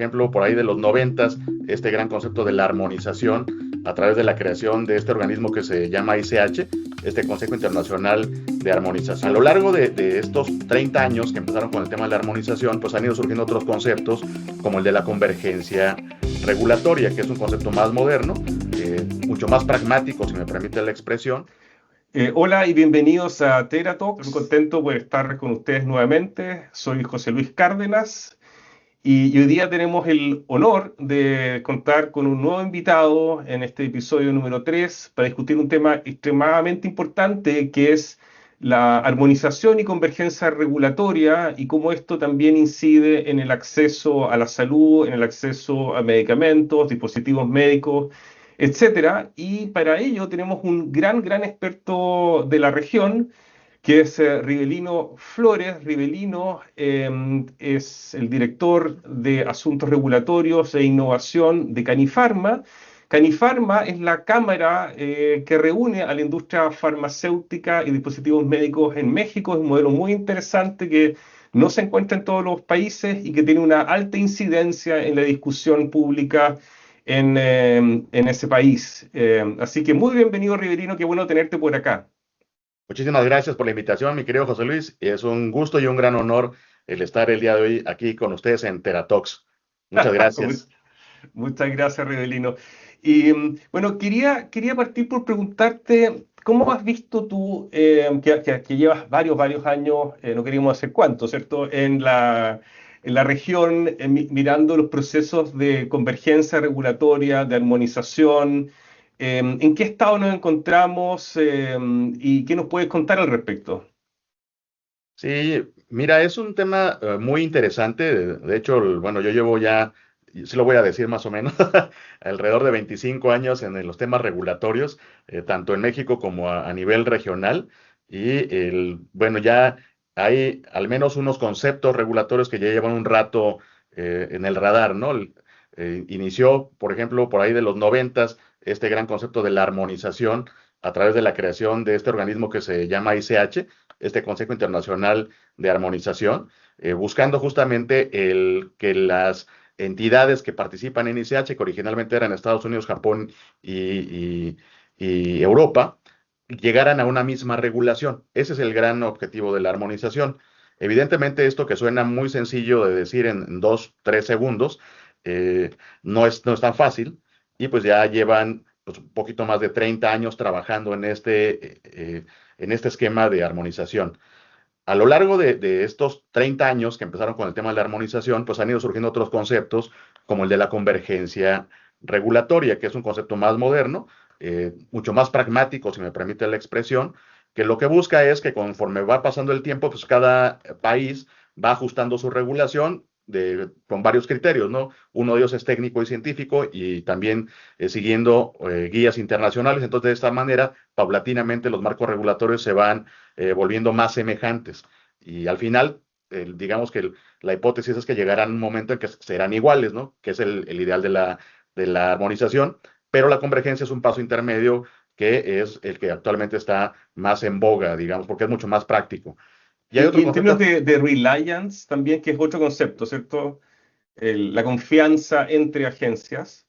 ejemplo, por ahí de los noventas, este gran concepto de la armonización a través de la creación de este organismo que se llama ICH, este Consejo Internacional de Armonización. A lo largo de estos 30 años que empezaron con el tema de la armonización, pues han ido surgiendo otros conceptos, como el de la convergencia regulatoria, que es un concepto más moderno, mucho más pragmático, si me permite la expresión. Hola y bienvenidos a TeraTalk. Muy contento por estar con ustedes nuevamente. Soy José Luis Cárdenas y hoy día tenemos el honor de contar con un nuevo invitado en este episodio número 3 para discutir un tema extremadamente importante que es la armonización y convergencia regulatoria y cómo esto también incide en el acceso a la salud, en el acceso a medicamentos, dispositivos médicos, etcétera. Y para ello tenemos un gran experto de la región, que es Rivelino Flores. Rivelino es el director de Asuntos Regulatorios e Innovación de Canifarma. Canifarma es la cámara que reúne a la industria farmacéutica y dispositivos médicos en México. Es un modelo muy interesante que no se encuentra en todos los países y que tiene una alta incidencia en la discusión pública en ese país. Así que muy bienvenido, Rivelino, qué bueno tenerte por acá. Muchísimas gracias por la invitación, mi querido José Luis. Es un gusto y un gran honor el estar el día de hoy aquí con ustedes en TeraTalks. Muchas gracias. Muchas gracias, Rivelino. Y bueno, quería partir por preguntarte, ¿cómo has visto tú, que llevas varios años, no queríamos hacer cuánto, ¿cierto?, en la región, mirando los procesos de convergencia regulatoria, de armonización, ¿en qué estado nos encontramos y qué nos puedes contar al respecto? Sí, mira, es un tema muy interesante. De hecho, bueno, yo llevo ya, y sí lo voy a decir más o menos, alrededor de 25 años en los temas regulatorios, tanto en México como a nivel regional. Y bueno, ya hay al menos unos conceptos regulatorios que ya llevan un rato en el radar, ¿no? Inició, por ejemplo, por ahí de los noventas, este gran concepto de la armonización a través de la creación de este organismo que se llama ICH, este Consejo Internacional de Armonización, buscando justamente que las entidades que participan en ICH, que originalmente eran Estados Unidos, Japón y Europa, llegaran a una misma regulación. Ese es el gran objetivo de la armonización. Evidentemente, esto que suena muy sencillo de decir en 2, 3 segundos, no es tan fácil, y pues ya llevan pues, un poquito más de 30 años trabajando en este esquema de armonización. A lo largo de estos 30 años que empezaron con el tema de la armonización, pues han ido surgiendo otros conceptos, como el de la convergencia regulatoria, que es un concepto más moderno, mucho más pragmático, si me permite la expresión, que lo que busca es que conforme va pasando el tiempo, pues cada país va ajustando su regulación con varios criterios, ¿no? Uno de ellos es técnico y científico y también siguiendo guías internacionales. Entonces, de esta manera, paulatinamente los marcos regulatorios se van volviendo más semejantes. Y al final, digamos que la hipótesis es que llegará un momento en que serán iguales, ¿no? Que es el ideal de la armonización, pero la convergencia es un paso intermedio que es el que actualmente está más en boga, digamos, porque es mucho más práctico. Y hay Y otro en términos concepto. de reliance también, que es otro concepto, ¿cierto? La confianza entre agencias.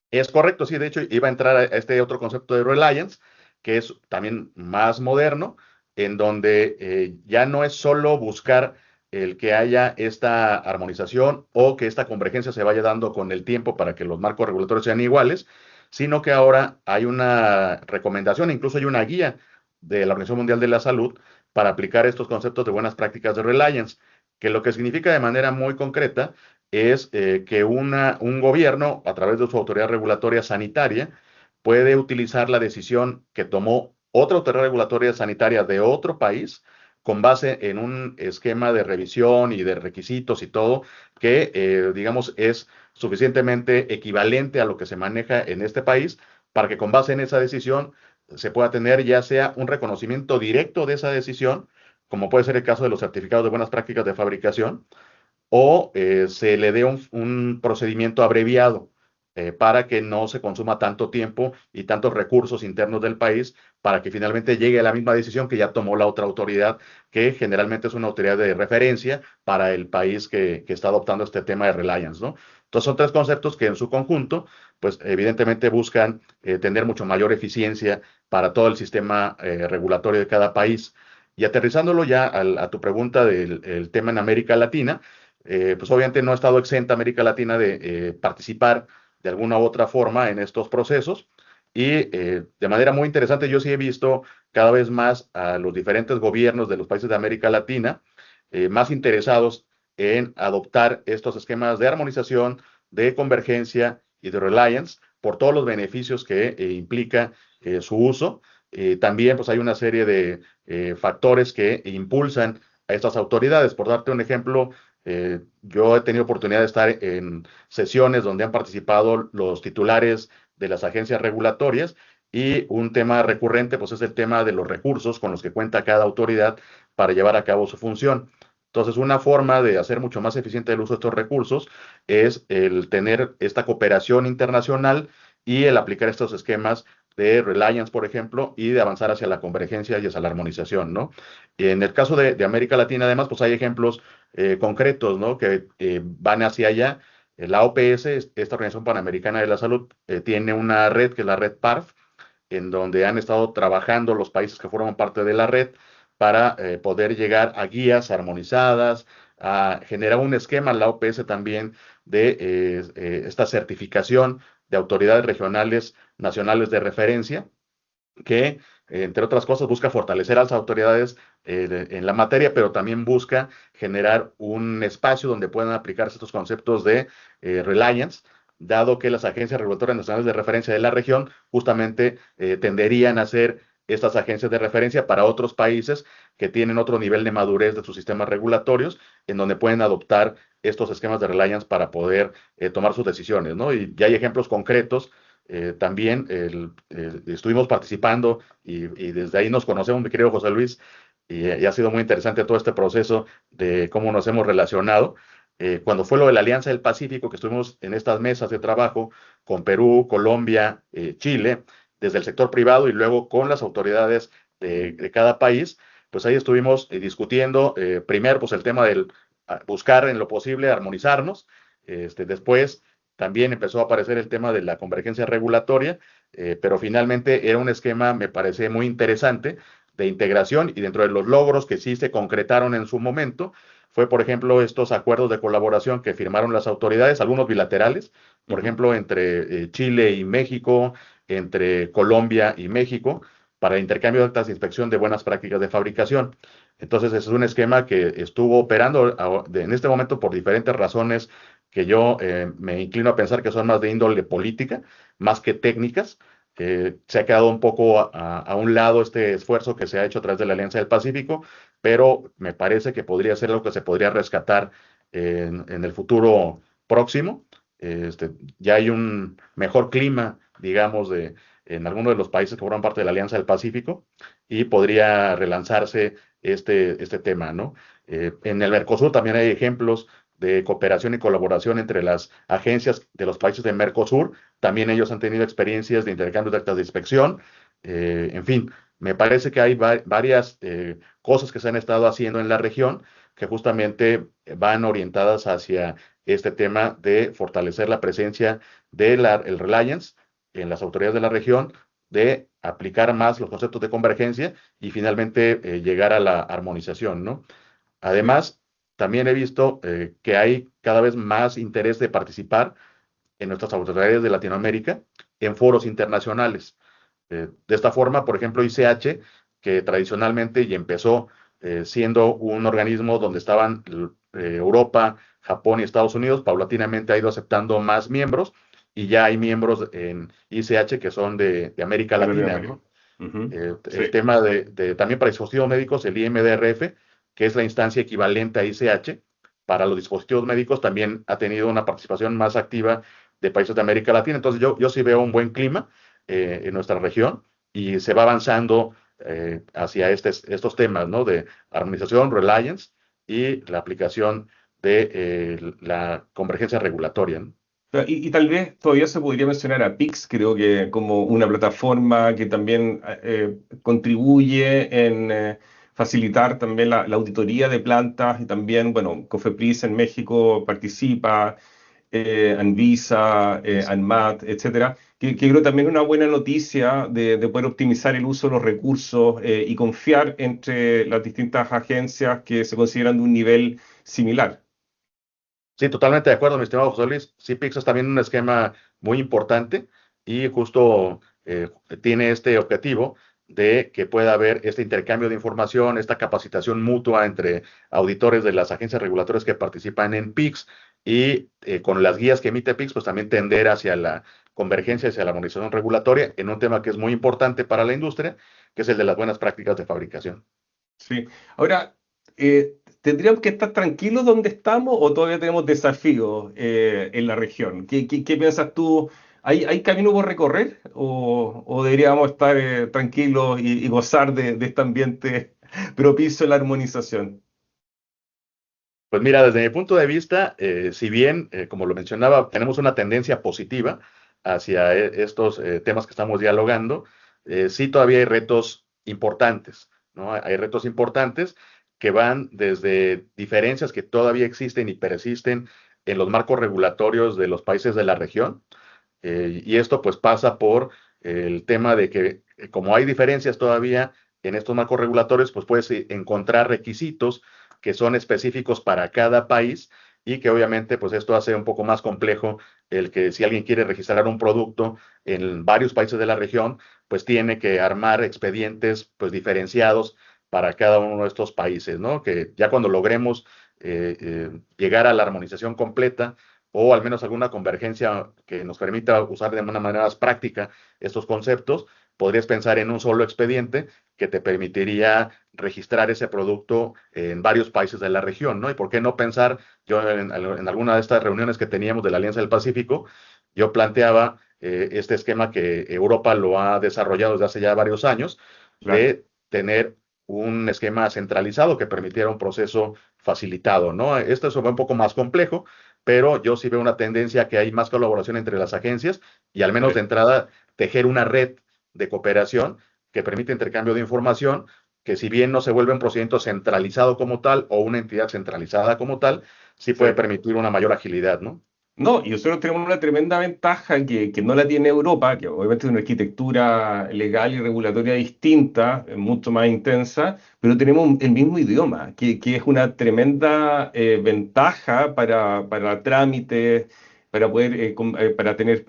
Es correcto, sí, de hecho iba a entrar a este otro concepto de reliance, que es también más moderno, en donde ya no es solo buscar el que haya esta armonización o que esta convergencia se vaya dando con el tiempo para que los marcos regulatorios sean iguales, sino que ahora hay una recomendación, incluso hay una guía de la Organización Mundial de la Salud para aplicar estos conceptos de buenas prácticas de reliance, que lo que significa de manera muy concreta es que un gobierno, a través de su autoridad regulatoria sanitaria, puede utilizar la decisión que tomó otra autoridad regulatoria sanitaria de otro país con base en un esquema de revisión y de requisitos y todo que, digamos, es suficientemente equivalente a lo que se maneja en este país para que con base en esa decisión se pueda tener ya sea un reconocimiento directo de esa decisión, como puede ser el caso de los certificados de buenas prácticas de fabricación, o se le dé un procedimiento abreviado para que no se consuma tanto tiempo y tantos recursos internos del país para que finalmente llegue a la misma decisión que ya tomó la otra autoridad, que generalmente es una autoridad de referencia para el país que está adoptando este tema de reliance, ¿no? Entonces son tres conceptos que en su conjunto, pues evidentemente buscan tener mucho mayor eficiencia para todo el sistema regulatorio de cada país. Y aterrizándolo ya a tu pregunta del el tema en América Latina, pues obviamente no ha estado exenta América Latina de participar de alguna u otra forma en estos procesos. Y de manera muy interesante, yo sí he visto cada vez más a los diferentes gobiernos de los países de América Latina más interesados en adoptar estos esquemas de armonización, de convergencia y de reliance por todos los beneficios que implica su uso. También pues hay una serie de factores que impulsan a estas autoridades. Por darte un ejemplo, yo he tenido oportunidad de estar en sesiones donde han participado los titulares de las agencias regulatorias y un tema recurrente pues es el tema de los recursos con los que cuenta cada autoridad para llevar a cabo su función. Entonces, una forma de hacer mucho más eficiente el uso de estos recursos es el tener esta cooperación internacional y el aplicar estos esquemas de reliance, por ejemplo, y de avanzar hacia la convergencia y hacia la armonización, ¿no? Y en el caso de América Latina, además, pues hay ejemplos concretos, ¿no? Que van hacia allá. La OPS, esta Organización Panamericana de la Salud, tiene una red que es la red PARF, en donde han estado trabajando los países que forman parte de la red para poder llegar a guías armonizadas, a generar un esquema, la OPS también, de esta certificación de autoridades regionales nacionales de referencia que, entre otras cosas, busca fortalecer a las autoridades en la materia, pero también busca generar un espacio donde puedan aplicarse estos conceptos de reliance, dado que las agencias regulatorias nacionales de referencia de la región justamente tenderían a ser estas agencias de referencia para otros países que tienen otro nivel de madurez de sus sistemas regulatorios, en donde pueden adoptar estos esquemas de reliance para poder tomar sus decisiones, ¿no? Y ya hay ejemplos concretos también estuvimos participando y desde ahí nos conocemos, mi querido José Luis, y ha sido muy interesante todo este proceso de cómo nos hemos relacionado. Cuando fue lo de la Alianza del Pacífico, que estuvimos en estas mesas de trabajo con Perú, Colombia, Chile, desde el sector privado y luego con las autoridades de cada país, pues ahí estuvimos discutiendo primero pues el tema del buscar en lo posible armonizarnos, después también empezó a aparecer el tema de la convergencia regulatoria, pero finalmente era un esquema, me parece muy interesante, de integración y dentro de los logros que sí se concretaron en su momento, fue, por ejemplo, estos acuerdos de colaboración que firmaron las autoridades, algunos bilaterales, por Ujú. ejemplo, entre Chile y México, entre Colombia y México, para el intercambio de actas de inspección de buenas prácticas de fabricación. Entonces, es un esquema que estuvo operando en este momento por diferentes razones que yo me inclino a pensar que son más de índole política, más que técnicas. Se ha quedado un poco a un lado este esfuerzo que se ha hecho a través de la Alianza del Pacífico, pero me parece que podría ser algo que se podría rescatar en el futuro próximo. Ya hay un mejor clima, digamos, en algunos de los países que forman parte de la Alianza del Pacífico y podría relanzarse este tema, ¿no? En el Mercosur también hay ejemplos de cooperación y colaboración entre las agencias de los países de Mercosur. También ellos han tenido experiencias de intercambio de actas de inspección. En fin, me parece que hay varias cosas que se han estado haciendo en la región que justamente van orientadas hacia este tema de fortalecer la presencia del el Reliance en las autoridades de la región, de aplicar más los conceptos de convergencia y finalmente llegar a la armonización, ¿no? Sí. Además, también he visto que hay cada vez más interés de participar en nuestras autoridades de Latinoamérica en foros internacionales. De esta forma, por ejemplo, ICH, que tradicionalmente y empezó siendo un organismo donde estaban Europa, Japón y Estados Unidos, paulatinamente ha ido aceptando más miembros y ya hay miembros en ICH que son de América De Latina, Latinoamérica. ¿no? Ujú. El Sí. tema también para dispositivos médicos, el IMDRF, que es la instancia equivalente a ICH, para los dispositivos médicos también ha tenido una participación más activa de países de América Latina. Entonces yo sí veo un buen clima en nuestra región y se va avanzando hacia estos temas, ¿no? De armonización, reliance y la aplicación de la convergencia regulatoria, ¿no? Y tal vez todavía se podría mencionar a Pix, creo que como una plataforma que también contribuye en facilitar también la auditoría de plantas y también, bueno, Cofepris en México participa, Anvisa, ANMAT, etcétera, que creo también una buena noticia de poder optimizar el uso de los recursos y confiar entre las distintas agencias que se consideran de un nivel similar. Sí, totalmente de acuerdo, mi estimado José Luis. Sí, Pix es también un esquema muy importante y justo tiene este objetivo de que pueda haber este intercambio de información, esta capacitación mutua entre auditores de las agencias regulatorias que participan en Pix y con las guías que emite Pix, pues también tender hacia la convergencia, hacia la armonización regulatoria en un tema que es muy importante para la industria, que es el de las buenas prácticas de fabricación. Sí. Ahora, ¿tendríamos que estar tranquilos donde estamos o todavía tenemos desafíos en la región? ¿Qué piensas tú? ¿Hay camino por recorrer o deberíamos estar tranquilos y gozar de este ambiente propicio a la armonización? Pues mira, desde mi punto de vista, si bien, como lo mencionaba, tenemos una tendencia positiva hacia estos temas que estamos dialogando, sí todavía hay retos importantes, ¿no? Hay retos importantes que van desde diferencias que todavía existen y persisten en los marcos regulatorios de los países de la región, y esto pues pasa por el tema de que como hay diferencias todavía en estos marcos regulatorios, pues puedes encontrar requisitos que son específicos para cada país y que obviamente pues esto hace un poco más complejo el que si alguien quiere registrar un producto en varios países de la región, pues tiene que armar expedientes pues diferenciados para cada uno de estos países, ¿no? Que ya cuando logremos llegar a la armonización completa, o al menos alguna convergencia que nos permita usar de una manera más práctica estos conceptos, podrías pensar en un solo expediente que te permitiría registrar ese producto en varios países de la región, ¿no? Y por qué no pensar, yo en alguna de estas reuniones que teníamos de la Alianza del Pacífico, yo planteaba este esquema que Europa lo ha desarrollado desde hace ya varios años, Claro. de tener un esquema centralizado que permitiera un proceso facilitado, ¿no? Esto es un poco más complejo, pero yo sí veo una tendencia que hay más colaboración entre las agencias y al menos de Sí. entrada tejer una red de cooperación que permite intercambio de información, que si bien no se vuelve un procedimiento centralizado como tal o una entidad centralizada como tal, sí puede Sí. permitir una mayor agilidad, ¿no? No, y nosotros tenemos una tremenda ventaja que no la tiene Europa, que obviamente es una arquitectura legal y regulatoria distinta, mucho más intensa, pero tenemos el mismo idioma, que es una tremenda ventaja para trámites, para poder, para tener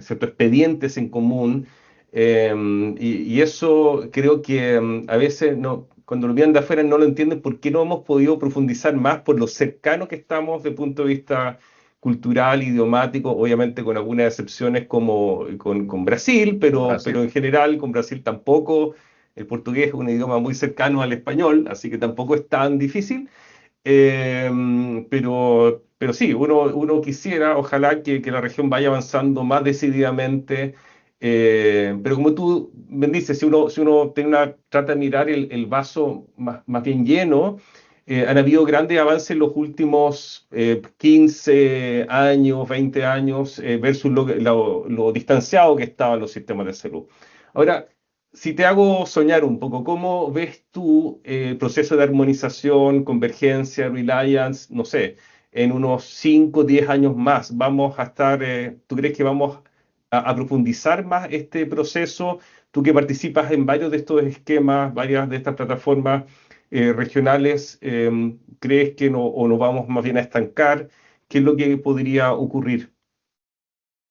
ciertos expedientes en común. eh, y eso creo que a veces no, cuando lo miran de afuera no lo entienden porque no hemos podido profundizar más por lo cercano que estamos desde el punto de vista cultural, idiomático, obviamente con algunas excepciones como con Brasil, pero Brasil. en general con Brasil tampoco. El portugués es un idioma muy cercano al español, así que tampoco es tan difícil. Pero sí, uno quisiera, ojalá que la región vaya avanzando más decididamente. Pero como tú me dices, si uno trata de mirar el vaso más bien lleno, han habido grandes avances en los últimos 15 años, 20 años, versus lo distanciado que estaban los sistemas de salud. Ahora, si te hago soñar un poco, ¿cómo ves tú el proceso de armonización, convergencia, reliance, no sé, en unos 5, 10 años más? ¿Vamos a estar, tú crees que vamos a profundizar más este proceso? Tú que participas en varios de estos esquemas, varias de estas plataformas regionales, ¿crees que no, o nos vamos más bien a estancar? ¿Qué es lo que podría ocurrir?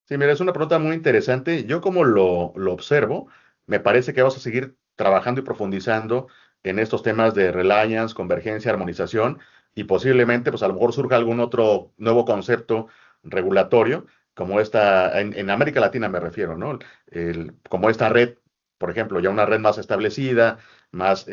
Sí, mira, es una pregunta muy interesante. Yo como lo observo, me parece que vamos a seguir trabajando y profundizando en estos temas de reliance, convergencia, armonización y posiblemente, pues a lo mejor surja algún otro nuevo concepto regulatorio, como esta, en América Latina me refiero, ¿no? Como esta red, por ejemplo, ya una red más establecida, más,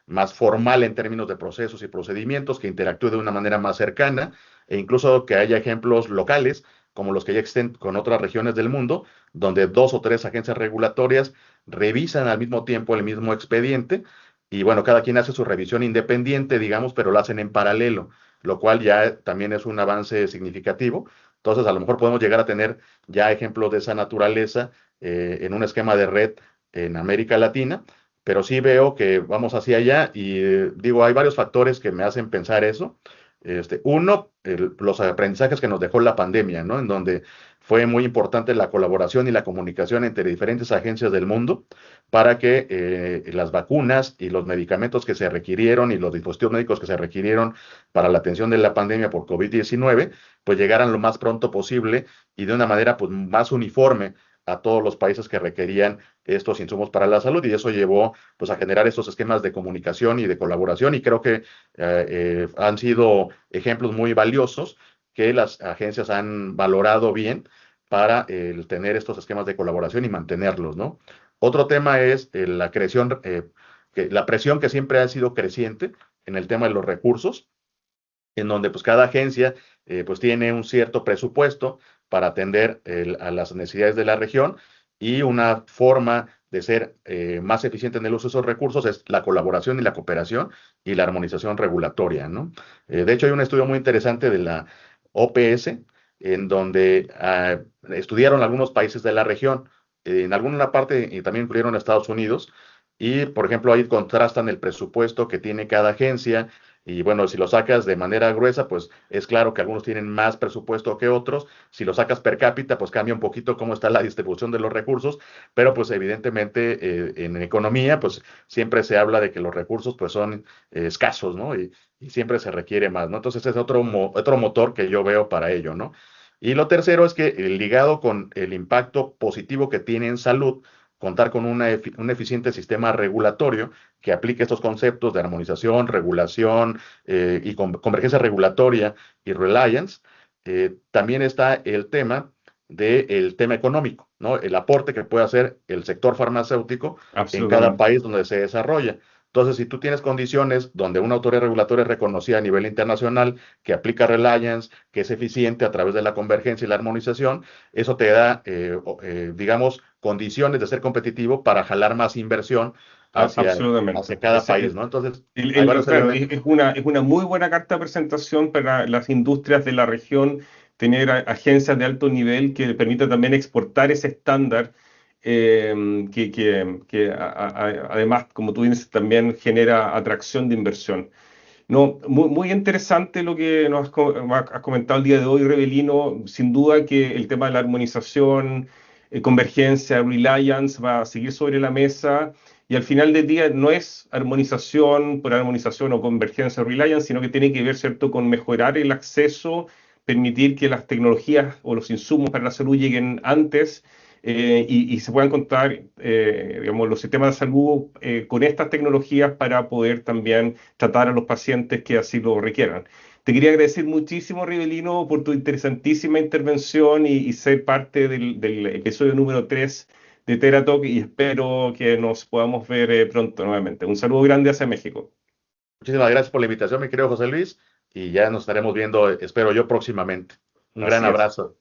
más formal en términos de procesos y procedimientos, que interactúe de una manera más cercana e incluso que haya ejemplos locales como los que ya existen con otras regiones del mundo, donde dos o tres agencias regulatorias revisan al mismo tiempo el mismo expediente y bueno, cada quien hace su revisión independiente, digamos, pero lo hacen en paralelo, lo cual ya también es un avance significativo Entonces, a lo mejor podemos llegar a tener ya ejemplos de esa naturaleza en un esquema de red en América Latina, pero sí veo que vamos hacia allá y digo, hay varios factores que me hacen pensar eso. Uno, los aprendizajes que nos dejó la pandemia, ¿no? En donde fue muy importante la colaboración y la comunicación entre diferentes agencias del mundo para que las vacunas y los medicamentos que se requirieron y los dispositivos médicos que se requirieron para la atención de la pandemia por COVID-19, pues llegaran lo más pronto posible y de una manera pues más uniforme a todos los países que requerían estos insumos para la salud, y eso llevó pues a generar estos esquemas de comunicación y de colaboración, y creo que han sido ejemplos muy valiosos que las agencias han valorado bien para tener estos esquemas de colaboración y mantenerlos, ¿no? Otro tema es la creación, la presión que siempre ha sido creciente en el tema de los recursos, en donde pues cada agencia pues tiene un cierto presupuesto para atender a las necesidades de la región, y una forma de ser más eficiente en el uso de esos recursos es la colaboración y la cooperación y la armonización regulatoria, ¿no? De hecho, hay un estudio muy interesante de la OPS en donde estudiaron algunos países de la región, en alguna parte y también incluyeron a Estados Unidos, y por ejemplo ahí contrastan el presupuesto que tiene cada agencia. Y bueno, si lo sacas de manera gruesa, pues es claro que algunos tienen más presupuesto que otros. Si lo sacas per cápita, pues cambia un poquito cómo está la distribución de los recursos, pero pues evidentemente en economía, pues siempre se habla de que los recursos pues son escasos, ¿no? Y siempre se requiere más, ¿no? Entonces es otro motor que yo veo para ello, ¿no? Y lo tercero es que ligado con el impacto positivo que tiene en salud, contar con un eficiente sistema regulatorio que aplique estos conceptos de armonización, regulación y convergencia regulatoria y reliance. También está el tema del tema económico, ¿no? El aporte que puede hacer el sector farmacéutico en cada Absolutamente. país donde se desarrolla. Entonces, si tú tienes condiciones donde una autoridad regulatoria es reconocida a nivel internacional, que aplica reliance, que es eficiente a través de la convergencia y la armonización, eso te da, digamos, condiciones de ser competitivo para jalar más inversión hacia Absolutamente. cada país, ¿no? Entonces, hay varios Claro, elementos. es una muy buena carta de presentación para las industrias de la región, tener agencias de alto nivel que permitan también exportar ese estándar, además, como tú dices, también genera atracción de inversión. No, muy interesante lo que has comentado el día de hoy, Rebelino. Sin duda que el tema de la armonización, convergencia, reliance va a seguir sobre la mesa. Y al final del día no es armonización por armonización o convergencia o reliance, sino que tiene que ver, ¿cierto?, con mejorar el acceso, permitir que las tecnologías o los insumos para la salud lleguen antes, y se puedan contar, digamos, los sistemas de salud con estas tecnologías para poder también tratar a los pacientes que así lo requieran. Te quería agradecer muchísimo, Rivelino, por tu interesantísima intervención y ser parte del episodio número 3 de Teratalk, y espero que nos podamos ver pronto nuevamente. Un saludo grande hacia México. Muchísimas gracias por la invitación, mi querido José Luis, y ya nos estaremos viendo, espero yo, próximamente. Un gran Así es. abrazo.